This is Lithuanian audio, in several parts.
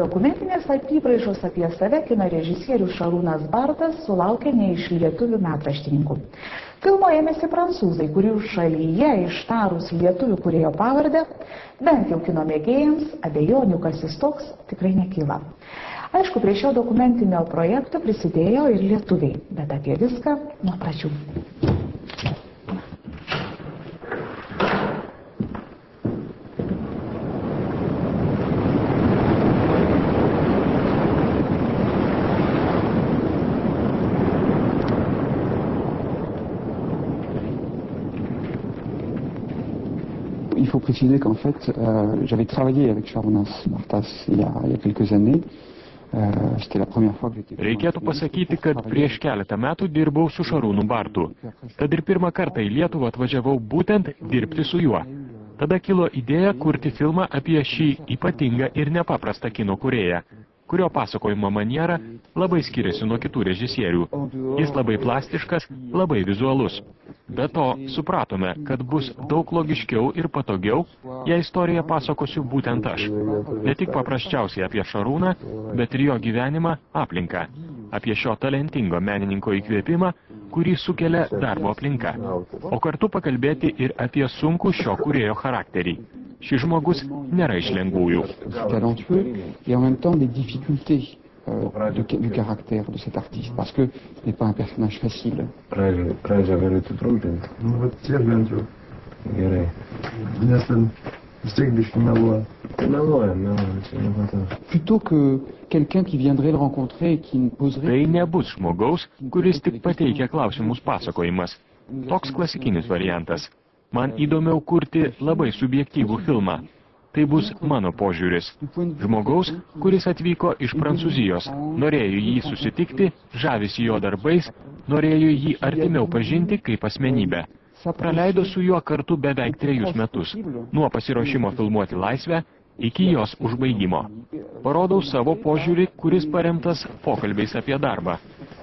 Dokumentinės apybraižos apie save kino režisierius Šarūnas Bartas sulaukė ne iš lietuvių metraštininkų. Filmo ėmėsi prancūzai, kurių šalyje ištarus lietuvių kūrėjo pavardę, bent jau kino mėgėjams, abejonių, kas jis toks, tikrai nekyla. Aišku, prie šio dokumentinio projekto prisidėjo ir lietuviai, bet apie viską nuo pradžių. Il faut préciser qu'en fait, j'avais travaillé avec Šarūnas Bartas il y a quelques années. C'était la première fois que j'étais... Reikėtų pasakyti, kad prieš keletą metų dirbau su Šarūnu Bartu. Tad ir pirmą kartą į Lietuvą atvažiavau būtent dirbti su juo. Tada kilo idėja kurti filmą apie šį ypatingą ir nepaprastą kino kūrėją, kurio pasakojimo maniera labai skiriasi nuo kitų režisierių. Jis labai plastiškas, labai vizualus. Be to, supratome, kad bus daug logiškiau ir patogiau, jei istoriją pasakosiu būtent aš. Ne tik paprasčiausiai apie Šarūną, bet ir jo gyvenimą, aplinką. Apie šio talentingo menininko įkvėpimą, kurį sukelia darbo aplinka. O kartu pakalbėti ir apie sunkų šio kūrėjo charakterį. Šis žmogus nėra iš lengvųjų. Du caractère de cet artiste, parce que ce n'est pas un personnage facile. Pradžią galiu sutrumpinti. Nu, vat tiek bent jau. Gerai. Nes ten vis tiek biškį meluoja. Meluoja, čia nematau. Plutôt que quelqu'un qui viendrait le rencontrer et qui ne poserait... Tai nebus žmogaus, kuris tik pateikia klausimus pasakojimas. Toks klasikinis variantas. Man įdomiau kurti labai subjektyvų filmą. Tai bus mano požiūris. Žmogaus, kuris atvyko iš Prancūzijos, norėjo jį susitikti, žavisi jo darbais, norėjo jį artimiau pažinti kaip asmenybę. Praleido su juo kartu beveik 3 metus, nuo pasiruošimo filmuoti Laisvę iki jos užbaigimo. Parodau savo požiūrį, kuris paremtas pokalbiais apie darbą.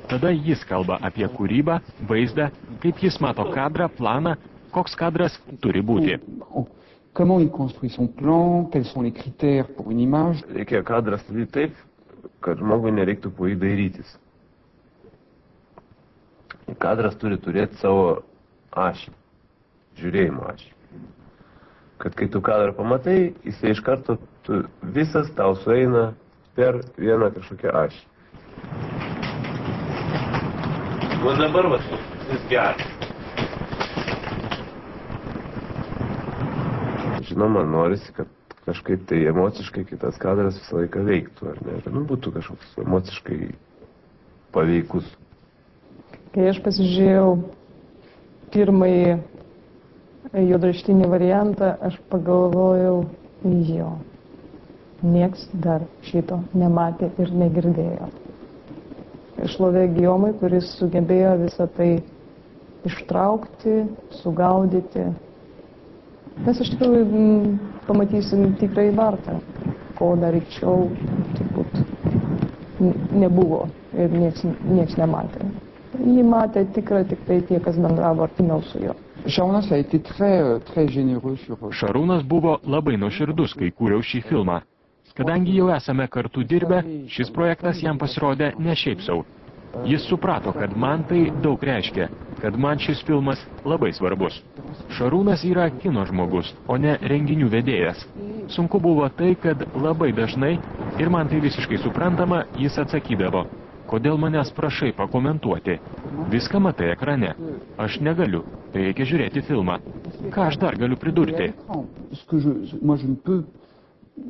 Tada jis kalba apie kūrybą, vaizdą, kaip jis mato kadrą, planą, koks kadras turi būti. Comment il construit son plan, quels sont les critères pour une image. Reikia kadrą statyti taip, kad žmogui nereiktų po jį dairytis. Kadras turi turėti savo ašį, žiūrėjimo ašį. Kad kai tu kadrą pamatai, jisai iš karto visas tau sueina per vieną kažkokią ašį. O dabar jis geras. Žinoma, norisi, kad kažkaip tai emociškai kitas kadras visą laiką veiktų, ar ne? Nu, būtų kažkoks emociškai paveikus. Kai aš pasižiūrėjau pirmąjį juodraštinį variantą, aš pagalvojau, jo, nieks dar šito nematė ir negirdėjo. Šlovė Gijomui, kuris sugebėjo visą tai ištraukti, sugaudyti. Mes iš tikrųjų pamatysim tikrai Bartą, ko dar reikčiau turbūt nebuvo ir nieks nematė. Jį matė tikrai tik tai tie, kas bendravo artimiau su juo. Šarūnas buvo labai nuoširdus, kai kūriau šį filmą. Kadangi jau esame kartu dirbę, šis projektas jam pasirodė ne šiaip sau. Jis suprato, kad man tai daug reiškia, kad man šis filmas labai svarbus. Šarūnas yra kino žmogus, o ne renginių vedėjas. Sunku buvo tai, kad labai dažnai, ir man tai visiškai suprantama, jis atsakydavo, kodėl manęs prašai pakomentuoti. Viską matai ekrane. Aš negaliu, tai reikia žiūrėti filmą. Ką aš dar galiu pridurti?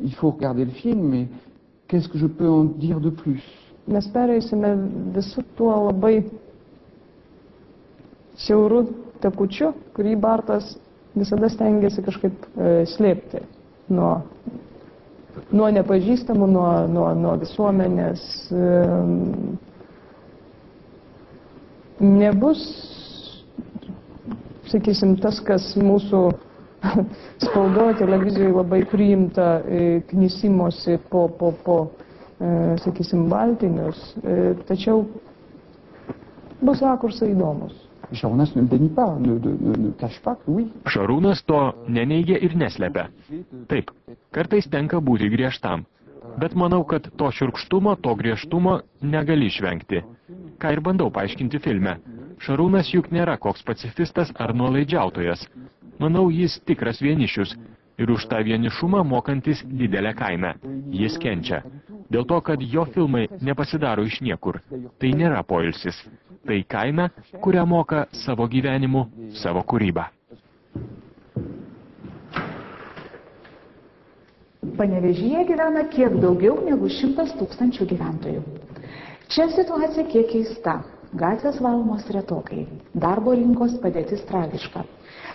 Il faut regarder le film, mais qu'est-ce que je peux en dire de plus? Mes pereisime visų tuo labai siauru takučiu, kurį Bartas visada stengiasi kažkaip slėpti nuo nepažįstamų, nuo visuomenės. Nebus, sakysim, tas, kas mūsų spaudoje, televizijoje labai priimta knisimosi po sakysim, baltinius, tačiau bus rakursai įdomus. Šarūnas ne dénie pas, ne cache pas que oui. Šarūnas to neneigia ir neslepia. Taip, kartais tenka būti griežtam. Bet manau, kad to šiurkštumo, to griežtumo negali išvengti. Ką ir bandau paaiškinti filme. Šarūnas juk nėra koks pacifistas ar nuolaidžiautojas. Manau, jis tikras vienišius ir už tą vienišumą mokantis didelę kainą. Jis kenčia. Dėl to, kad jo filmai nepasidaro iš niekur. Tai nėra poilsis. Tai kaina, kurią moka savo gyvenimu, savo kūrybą. Panevėžyje gyvena kiek daugiau negu 100 000 gyventojų. Čia situacija kiek keista. Gatvės valomos retokai. Darbo rinkos padėtis tragiška.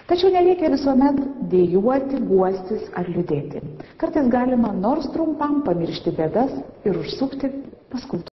Tačiau nereikia visuomet dejuoti, guostis ar liūdėti. Kartais galima nors trumpam pamiršti bėdas ir užsukti pas kultūrą.